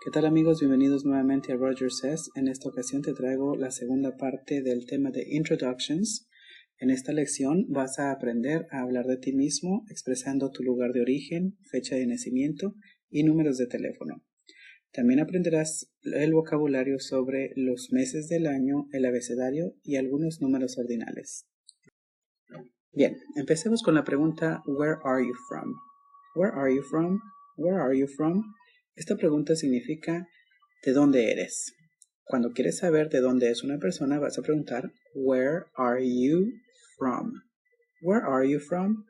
¿Qué tal amigos? Bienvenidos nuevamente a Roger Says. En esta ocasión te traigo la segunda parte del tema de Introductions. En esta lección vas a aprender a hablar de ti mismo expresando tu lugar de origen, fecha de nacimiento y números de teléfono. También aprenderás el vocabulario sobre los meses del año, el abecedario y algunos números ordinales. Bien, empecemos con la pregunta Where are you from? Where are you from? Where are you from? Esta pregunta significa ¿de dónde eres? Cuando quieres saber de dónde es una persona, vas a preguntar Where are you from? Where are you from?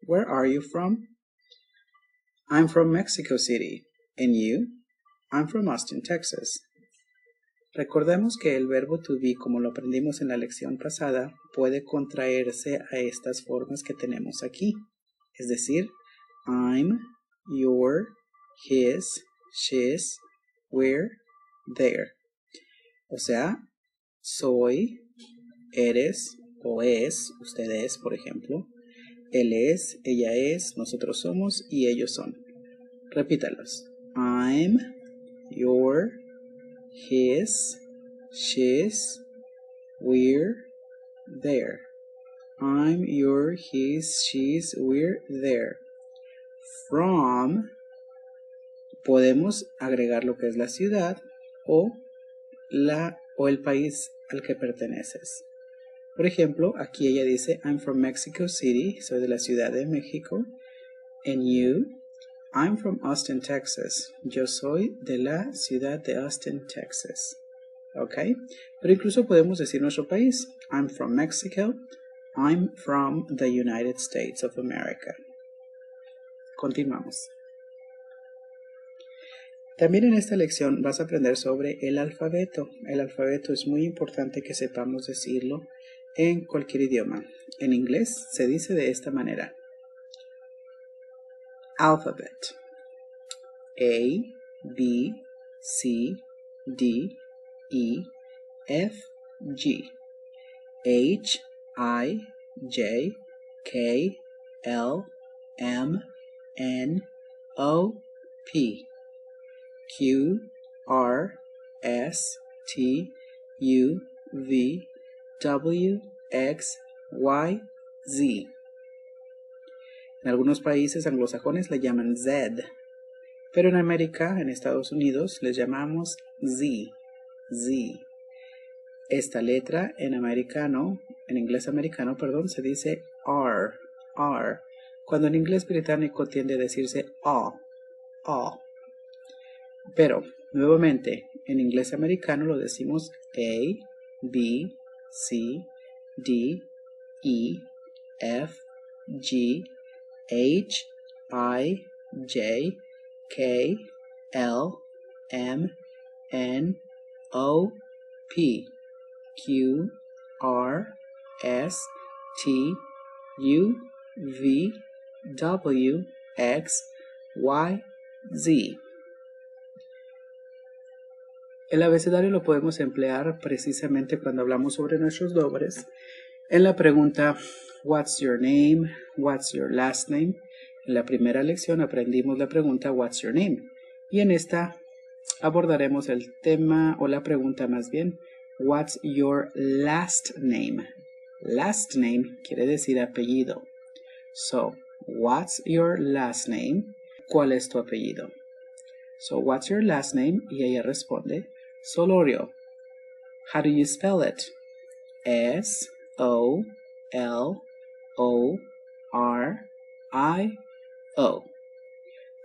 Where are you from? I'm from Mexico City. And you? I'm from Austin, Texas. Recordemos que el verbo to be, como lo aprendimos en la lección pasada, puede contraerse a estas formas que tenemos aquí. Es decir, I'm, your, his, she's, we're, there. O sea, soy, eres o es, usted es, por ejemplo. Él es, ella es, nosotros somos y ellos son. Repítalos. I'm, your, his, she's, we're, there. I'm, your, his, she's, we're, there. From, podemos agregar lo que es la ciudad o el país al que perteneces. Por ejemplo, aquí ella dice I'm from Mexico City, soy de la Ciudad de México. And you? I'm from Austin, Texas. Yo soy de la ciudad de Austin, Texas. ¿Ok? Pero incluso podemos decir nuestro país. I'm from Mexico. I'm from the United States of America. Continuamos. También en esta lección vas a aprender sobre el alfabeto. El alfabeto es muy importante que sepamos decirlo en cualquier idioma. En inglés se dice de esta manera. Alphabet. A, B, C, D, E, F, G. H, I, J, K, L, M, N, O, P. Q, R, S, T, U, V, W, X, Y, Z. En algunos países anglosajones le llaman Z, pero en América, en Estados Unidos, les llamamos Z. Z. Esta letra en inglés americano, se dice R, R, cuando en inglés británico tiende a decirse O. Pero, nuevamente, en inglés americano lo decimos A, B, C, D, E, F, G, H, I, J, K, L, M, N, O, P, Q, R, S, T, U, V, W, X, Y, Z. El abecedario lo podemos emplear precisamente cuando hablamos sobre nuestros nombres. En la pregunta, What's your name? What's your last name? En la primera lección aprendimos la pregunta, What's your name? Y en esta abordaremos el tema, o la pregunta más bien, What's your last name? Last name quiere decir apellido. So, what's your last name? ¿Cuál es tu apellido? So, what's your last name? Y ella responde, Solorio. How do you spell it? S-O-L-O-R-I-O.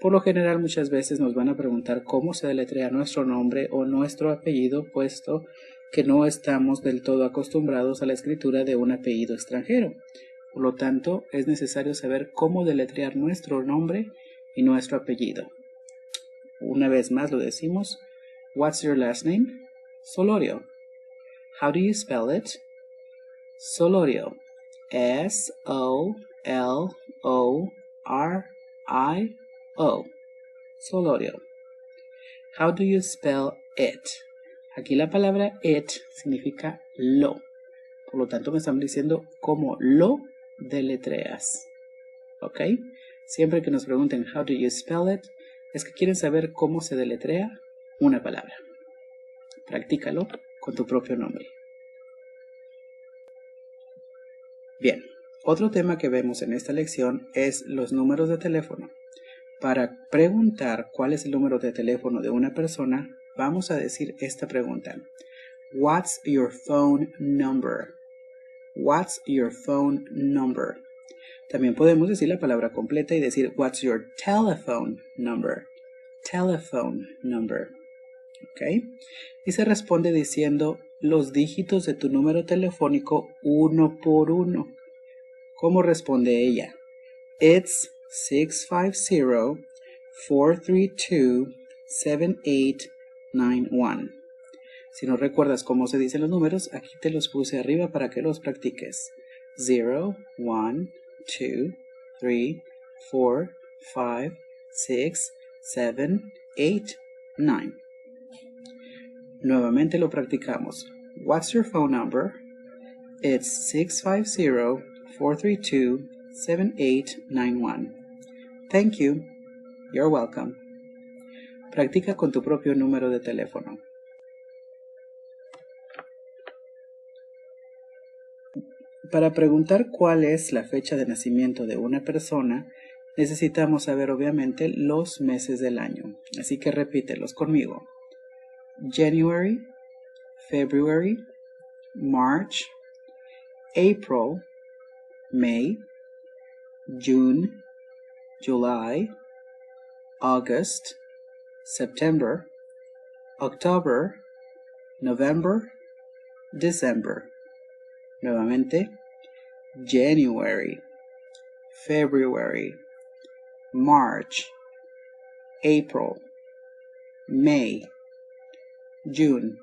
Por lo general, muchas veces nos van a preguntar cómo se deletrea nuestro nombre o nuestro apellido, puesto que no estamos del todo acostumbrados a la escritura de un apellido extranjero. Por lo tanto, es necesario saber cómo deletrear nuestro nombre y nuestro apellido. Una vez más lo decimos. What's your last name? Solorio. How do you spell it? Solorio. S-O-L-O-R-I-O. Solorio. How do you spell it? Aquí la palabra it significa lo. Por lo tanto, me están diciendo cómo lo deletreas. ¿Ok? Siempre que nos pregunten how do you spell it, es que quieren saber cómo se deletrea una palabra. Practícalo con tu propio nombre. Bien, otro tema que vemos en esta lección es los números de teléfono. Para preguntar cuál es el número de teléfono de una persona, vamos a decir esta pregunta. What's your phone number? What's your phone number? También podemos decir la palabra completa y decir What's your telephone number? Telephone number. ¿Ok? Y se responde diciendo los dígitos de tu número telefónico uno por uno. ¿Cómo responde ella? It's 650-432-7891. Si no recuerdas cómo se dicen los números, aquí te los puse arriba para que los practiques. 0, 1, 2, 3, 4, 5, 6, 7, 8, 9. Nuevamente lo practicamos. What's your phone number? It's 650-432-7891. Thank you. You're welcome. Practica con tu propio número de teléfono. Para preguntar cuál es la fecha de nacimiento de una persona, necesitamos saber obviamente los meses del año. Así que repítelos conmigo. January, February, March, April, May, June, July, August, September, October, November, December. Nuevamente, January, February, March, April, May, June,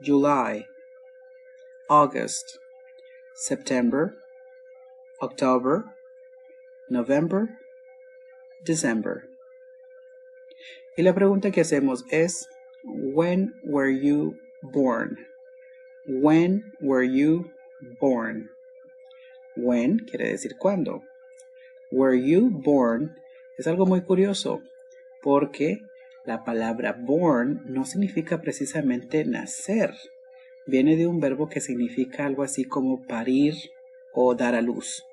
July, August, September, October, November, December. Y la pregunta que hacemos es, when were you born? When were you born? When quiere decir cuándo. Were you born es algo muy curioso porque la palabra born no significa precisamente nacer. Viene de un verbo que significa algo así como parir o dar a luz.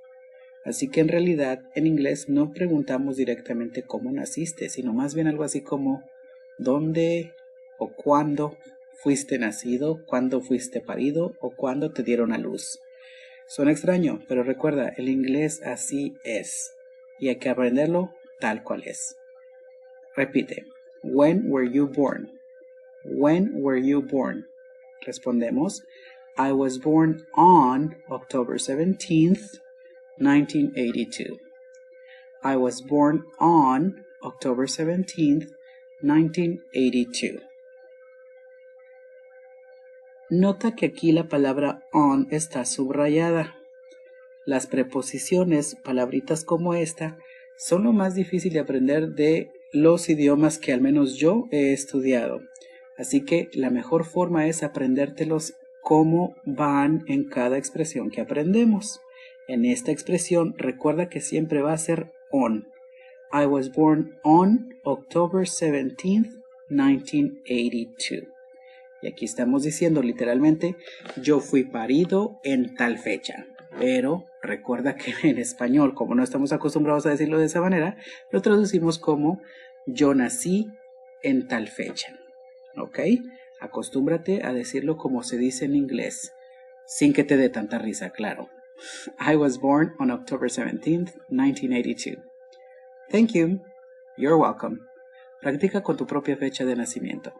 Así que en realidad en inglés no preguntamos directamente cómo naciste, sino más bien algo así como dónde o cuándo fuiste nacido, cuándo fuiste parido o cuándo te dieron a luz. Suena extraño, pero recuerda, el inglés así es y hay que aprenderlo tal cual es. Repite. When were you born? When were you born? Respondemos. I was born on October 17th, 1982. I was born on October 17th, 1982. Nota que aquí la palabra on está subrayada. Las preposiciones, palabritas como esta, son lo más difícil de aprender de los idiomas que al menos yo he estudiado. Así que la mejor forma es aprendértelos cómo van en cada expresión que aprendemos. En esta expresión recuerda que siempre va a ser on. I was born on October 17th, 1982. Y aquí estamos diciendo literalmente, yo fui parido en tal fecha. Pero recuerda que en español, como no estamos acostumbrados a decirlo de esa manera, lo traducimos como yo nací en tal fecha. ¿Ok? Acostúmbrate a decirlo como se dice en inglés, sin que te dé tanta risa, claro. I was born on October 17th, 1982. Thank you. You're welcome. Practica con tu propia fecha de nacimiento.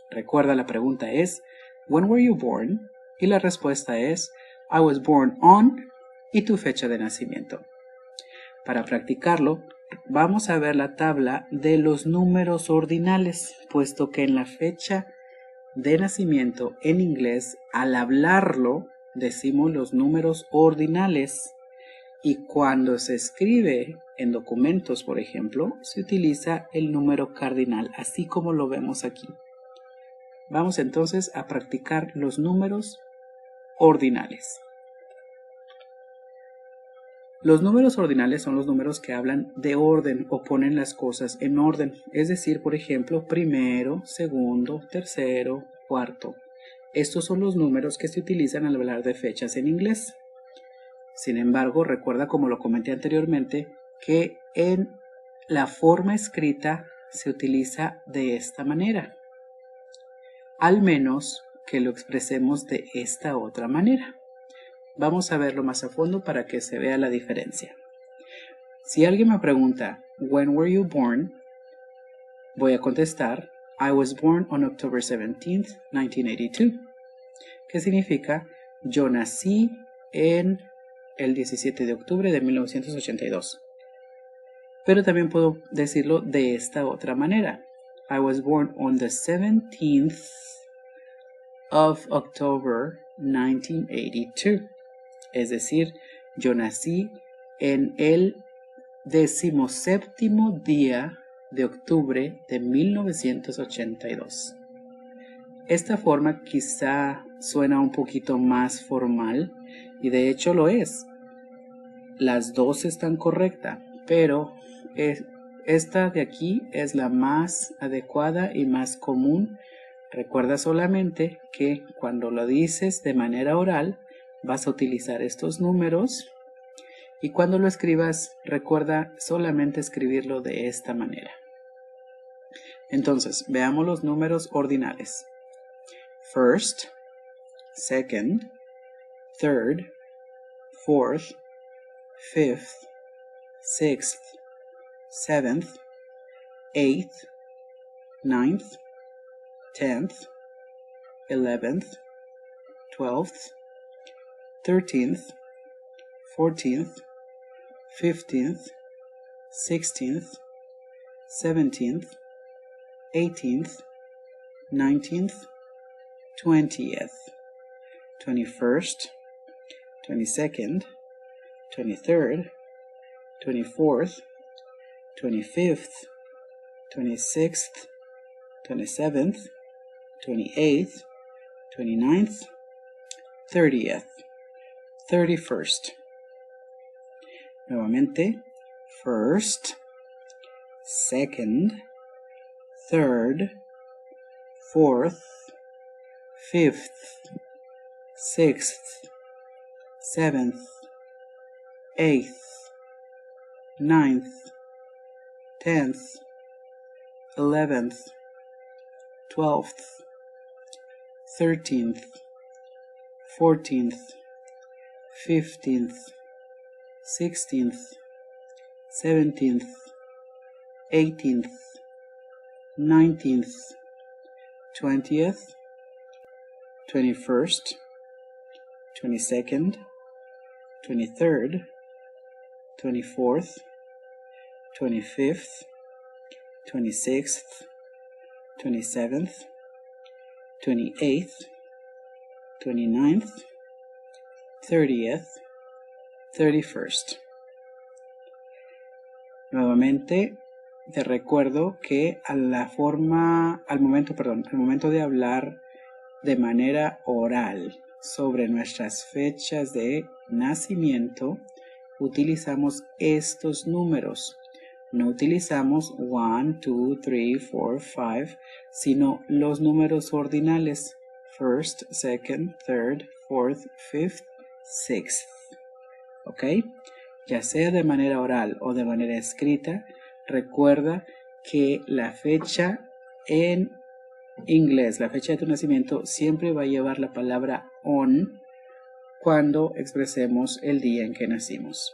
Recuerda, la pregunta es, when were you born? Y la respuesta es, I was born on, y tu fecha de nacimiento. Para practicarlo, vamos a ver la tabla de los números ordinales, puesto que en la fecha de nacimiento en inglés, al hablarlo, decimos los números ordinales. Y cuando se escribe en documentos, por ejemplo, se utiliza el número cardinal, así como lo vemos aquí. Vamos entonces a practicar los números ordinales. Los números ordinales son los números que hablan de orden o ponen las cosas en orden. Es decir, por ejemplo, primero, segundo, tercero, cuarto. Estos son los números que se utilizan al hablar de fechas en inglés. Sin embargo, recuerda, como lo comenté anteriormente, que en la forma escrita se utiliza de esta manera. Al menos que lo expresemos de esta otra manera. Vamos a verlo más a fondo para que se vea la diferencia. Si alguien me pregunta, "When were you born?", voy a contestar, "I was born on October 17th, 1982", que significa, yo nací en el 17 de octubre de 1982. Pero también puedo decirlo de esta otra manera. I was born on the 17th of October 1982. Es decir, yo nací en el 17º día de octubre de 1982. Esta forma quizá suena un poquito más formal y de hecho lo es. Las dos están correctas, pero esta de aquí es la más adecuada y más común. Recuerda solamente que cuando lo dices de manera oral vas a utilizar estos números y cuando lo escribas recuerda solamente escribirlo de esta manera. Entonces, veamos los números ordinales. First, second, third, fourth, fifth, sixth, seventh, eighth, ninth, 10th, 11th, 12th, 13th, 14th, 15th, 16th, 17th, 18th, 19th, 20th, 21st, 22nd, 23rd, 24th, 25th, 26th, 27th, 28th, 29th, 30th, 31st. Nuevamente, first, second, third, fourth, fifth, sixth, seventh, eighth, ninth, 10th, 11th, 12th, 13th, 14th, 15th, 16th, 17th, 18th, 19th, 20th, 21st, 22nd, 23rd, 24th, 25th, 26th, 27th, 28th, 29th, 30th, 31st. Nuevamente te recuerdo que al momento de hablar de manera oral sobre nuestras fechas de nacimiento, utilizamos estos números. No utilizamos 1, 2, 3, 4, 5, sino los números ordinales. First, second, third, fourth, fifth, sixth. ¿Ok? Ya sea de manera oral o de manera escrita, recuerda que la fecha en inglés, la fecha de tu nacimiento, siempre va a llevar la palabra on cuando expresemos el día en que nacimos.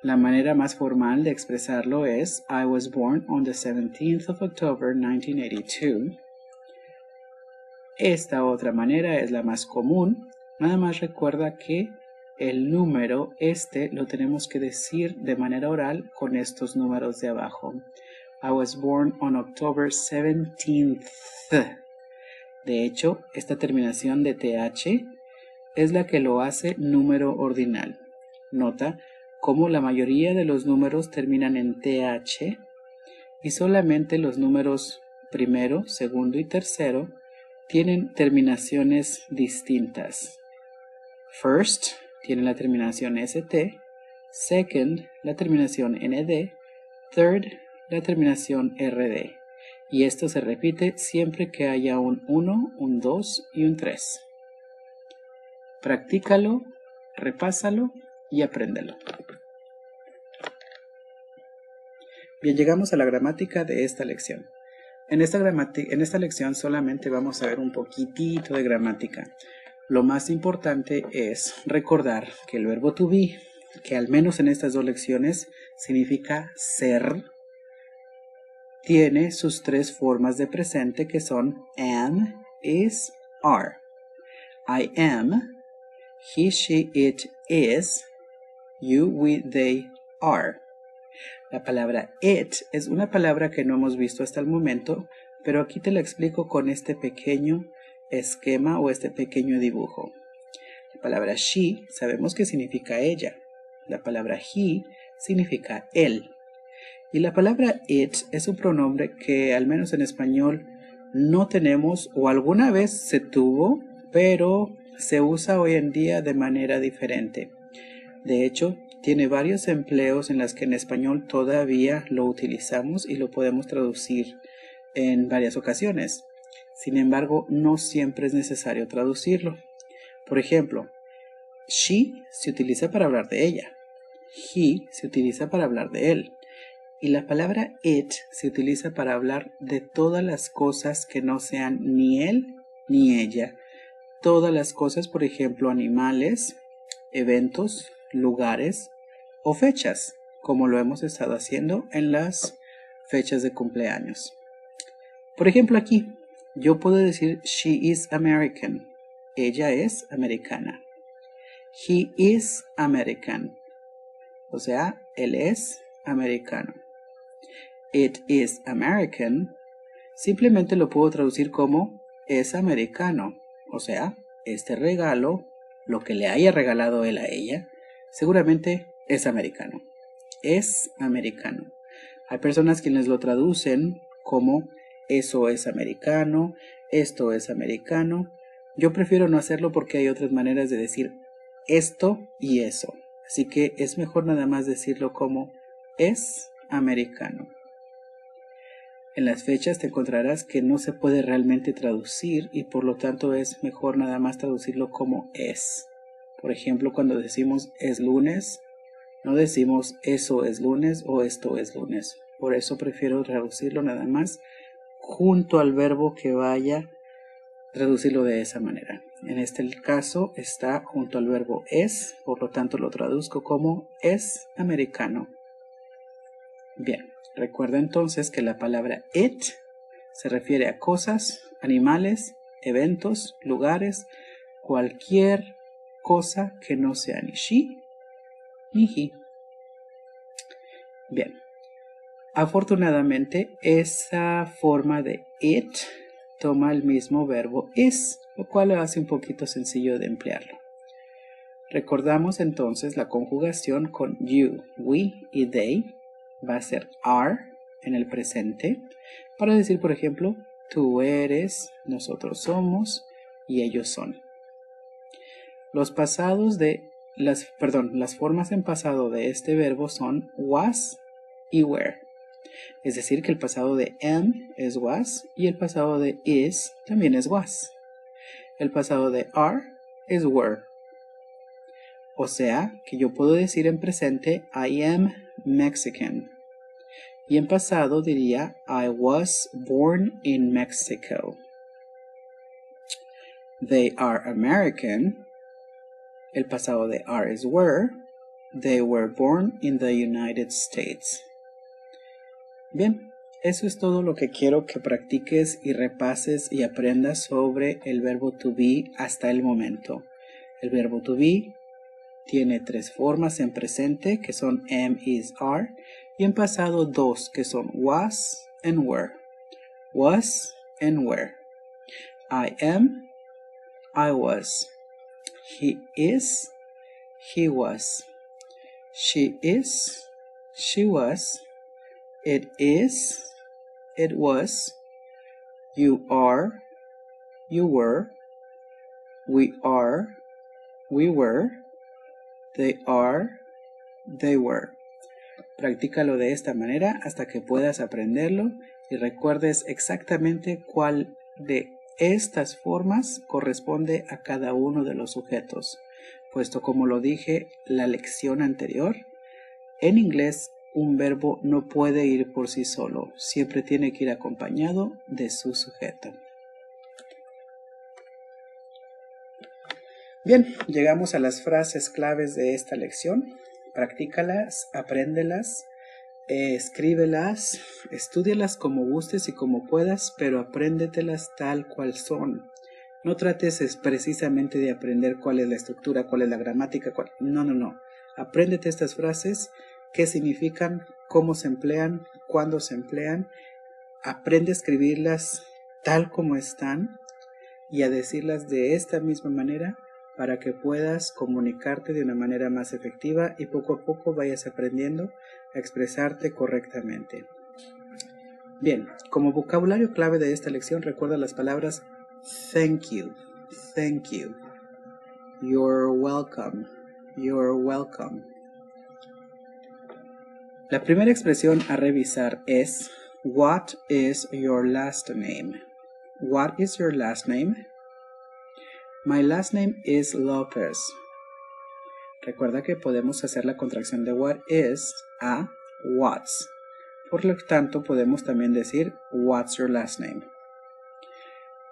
La manera más formal de expresarlo es I was born on the 17th of October 1982. Esta otra manera es la más común. Nada más recuerda que el número lo tenemos que decir de manera oral con estos números de abajo. I was born on October 17th. De hecho, esta terminación de TH es la que lo hace número ordinal. Nota cómo la mayoría de los números terminan en TH y solamente los números primero, segundo y tercero tienen terminaciones distintas. First tiene la terminación ST, second, la terminación ND, third, la terminación RD. Y esto se repite siempre que haya un 1, un 2 y un 3. Practícalo, repásalo y apréndelo. Bien, llegamos a la gramática de esta lección. En esta lección solamente vamos a ver un poquitito de gramática. Lo más importante es recordar que el verbo to be, que al menos en estas dos lecciones significa ser, tiene sus tres formas de presente que son am, is, are. I am, he, she, it is, you, we, they, are. La palabra it es una palabra que no hemos visto hasta el momento, pero aquí te la explico con este pequeño esquema o este pequeño dibujo. La palabra she sabemos que significa ella. La palabra he significa él. Y la palabra it es un pronombre que al menos en español no tenemos o alguna vez se tuvo, pero se usa hoy en día de manera diferente. De hecho, tiene varios empleos en los que en español todavía lo utilizamos y lo podemos traducir en varias ocasiones. Sin embargo, no siempre es necesario traducirlo. Por ejemplo, she se utiliza para hablar de ella. He se utiliza para hablar de él. Y la palabra it se utiliza para hablar de todas las cosas que no sean ni él ni ella. Todas las cosas, por ejemplo, animales, eventos, lugares o fechas, como lo hemos estado haciendo en las fechas de cumpleaños. Por ejemplo, aquí yo puedo decir she is American. Ella es americana. He is American. O sea, él es americano. It is American. Simplemente lo puedo traducir como es americano. O sea, este regalo, lo que le haya regalado él a ella, seguramente es americano. Es americano. Hay personas quienes lo traducen como eso es americano, esto es americano. Yo prefiero no hacerlo porque hay otras maneras de decir esto y eso. Así que es mejor nada más decirlo como es americano. En las fechas te encontrarás que no se puede realmente traducir y por lo tanto es mejor nada más traducirlo como es. Por ejemplo, cuando decimos es lunes, no decimos eso es lunes o esto es lunes. Por eso prefiero traducirlo nada más junto al verbo que vaya, traducirlo de esa manera. En este caso está junto al verbo es, por lo tanto lo traduzco como es americano. Bien, recuerda entonces que la palabra it se refiere a cosas, animales, eventos, lugares, cualquier cosa que no sea ni she ni he. Bien, afortunadamente esa forma de it toma el mismo verbo is, lo cual lo hace un poquito sencillo de emplearlo. Recordamos entonces la conjugación con you, we y they. Va a ser are en el presente para decir, por ejemplo, tú eres, nosotros somos y ellos son. Las formas en pasado de este verbo son was y were. Es decir, que el pasado de am es was y el pasado de is también es was. El pasado de are es were. O sea, que yo puedo decir en presente I am Mexican. Y en pasado diría I was born in Mexico. They are American. El pasado de are es were. They were born in the United States. Bien, eso es todo lo que quiero que practiques y repases y aprendas sobre el verbo to be hasta el momento. El verbo to be tiene tres formas en presente que son am, is, are y en pasado dos que son was and were. Was and were. I am, I was. He is, he was. She is, she was. It is, it was. You are, you were. We are, we were. they are, they were. Practícalo de esta manera hasta que puedas aprenderlo y recuerdes exactamente cuál de estas formas corresponde a cada uno de los sujetos, puesto como lo dije la lección anterior, en inglés un verbo no puede ir por sí solo, siempre tiene que ir acompañado de su sujeto. Bien, llegamos a las frases claves de esta lección. Practícalas, apréndelas, escríbelas, estúdialas como gustes y como puedas, pero apréndetelas tal cual son. No trates precisamente de aprender cuál es la estructura, cuál es la gramática, no. Apréndete estas frases, qué significan, cómo se emplean, cuándo se emplean. Aprende a escribirlas tal como están y a decirlas de esta misma manera para que puedas comunicarte de una manera más efectiva y poco a poco vayas aprendiendo a expresarte correctamente. Bien, como vocabulario clave de esta lección recuerda las palabras thank you, you're welcome, La primera expresión a revisar es what is your last name? What is your last name? My last name is Lopez. Recuerda que podemos hacer la contracción de what is a what's. Por lo tanto, podemos también decir what's your last name.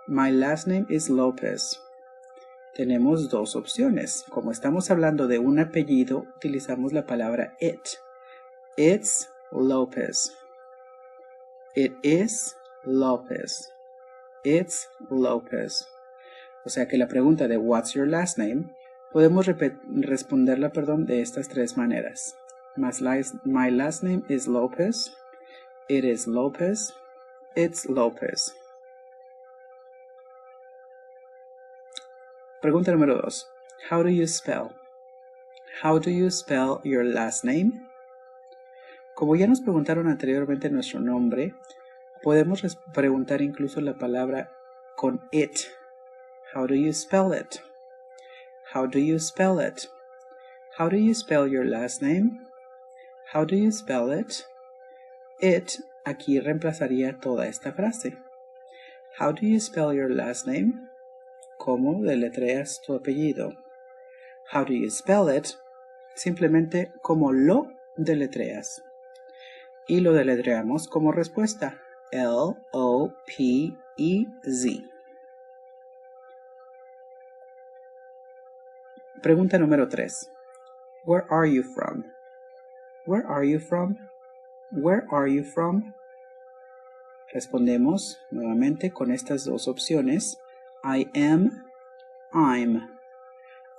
My last name is Lopez. Tenemos dos opciones. Como estamos hablando de un apellido, utilizamos la palabra it. It's Lopez. It is Lopez. It's Lopez. O sea que la pregunta de what's your last name podemos responderla de estas tres maneras. My last name is Lopez. It is Lopez. It's Lopez. Pregunta número 2. How do you spell? How do you spell your last name? Como ya nos preguntaron anteriormente nuestro nombre, podemos preguntar incluso la palabra con it. How do you spell it? How do you spell it? How do you spell your last name? How do you spell it? It aquí reemplazaría toda esta frase. How do you spell your last name? ¿Cómo deletreas tu apellido? How do you spell it? Simplemente como lo deletreas. Y lo deletreamos como respuesta. L-O-P-E-Z. Pregunta número 3. Where are you from? Where are you from? Where are you from? Respondemos nuevamente con estas dos opciones. I am, I'm.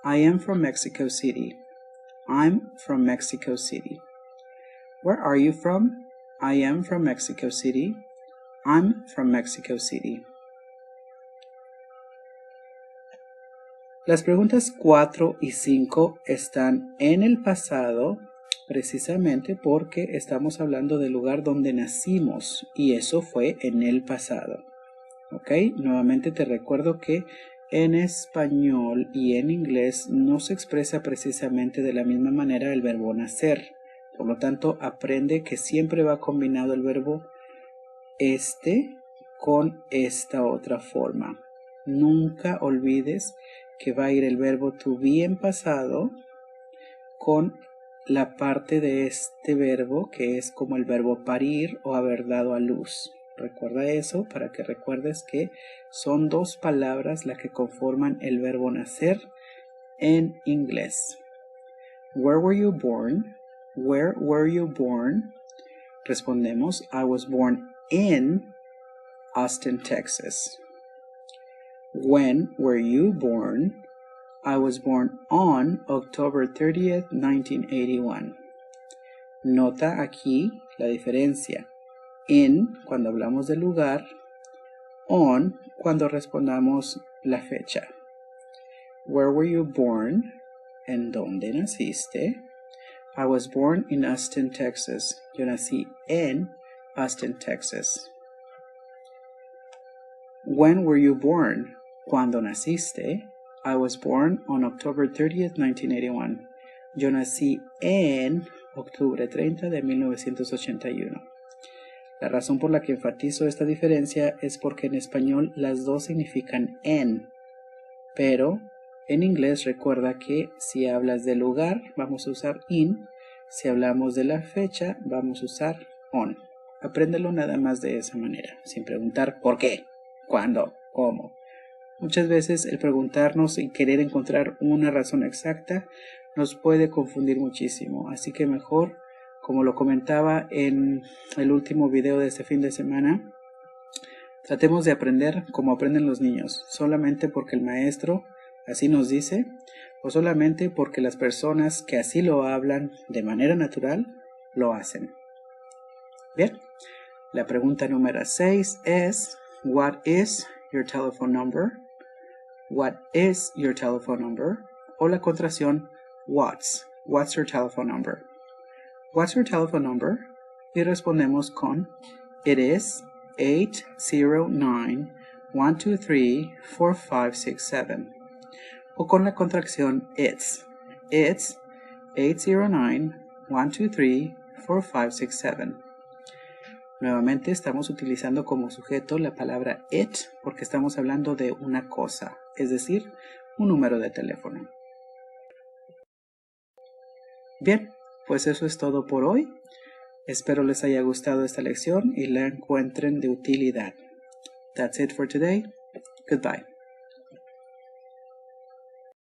I am from Mexico City. I'm from Mexico City. Where are you from? I am from Mexico City. I'm from Mexico City. Las preguntas 4 y 5 están en el pasado precisamente porque estamos hablando del lugar donde nacimos y eso fue en el pasado. ¿Ok? Nuevamente te recuerdo que en español y en inglés no se expresa precisamente de la misma manera el verbo nacer. Por lo tanto, aprende que siempre va combinado el verbo con esta otra forma. Nunca olvides que va a ir el verbo to be en pasado con la parte de este verbo que es como el verbo parir o haber dado a luz. Recuerda eso para que recuerdes que son dos palabras las que conforman el verbo nacer en inglés. Where were you born? Where were you born? Respondemos, I was born in Austin, Texas. When were you born? I was born on October 30th, 1981. Nota aquí la diferencia. In, cuando hablamos del lugar. On, cuando respondamos la fecha. Where were you born? ¿En dónde naciste? I was born in Austin, Texas. Yo nací en Austin, Texas. When were you born? ¿Cuándo naciste? I was born on October 30th, 1981. Yo nací en octubre 30 de 1981. La razón por la que enfatizo esta diferencia es porque en español las dos significan en, pero en inglés recuerda que si hablas del lugar vamos a usar in, si hablamos de la fecha vamos a usar on. Apréndelo nada más de esa manera, sin preguntar por qué, cuándo, cómo. Muchas veces el preguntarnos y querer encontrar una razón exacta nos puede confundir muchísimo, así que mejor, como lo comentaba en el último video de este fin de semana, tratemos de aprender como aprenden los niños, solamente porque el maestro así nos dice, o solamente porque las personas que así lo hablan de manera natural, lo hacen. Bien, la pregunta número 6 es, what is your telephone number? What is your telephone number? O la contracción, what's your telephone number? What's your telephone number? Y respondemos con, it is 809-123-4567. O con la contracción it's 809-123-4567. Nuevamente estamos utilizando como sujeto la palabra it porque estamos hablando de una cosa, es decir, un número de teléfono. Bien, pues eso es todo por hoy. Espero les haya gustado esta lección y la encuentren de utilidad. That's it for today. Goodbye.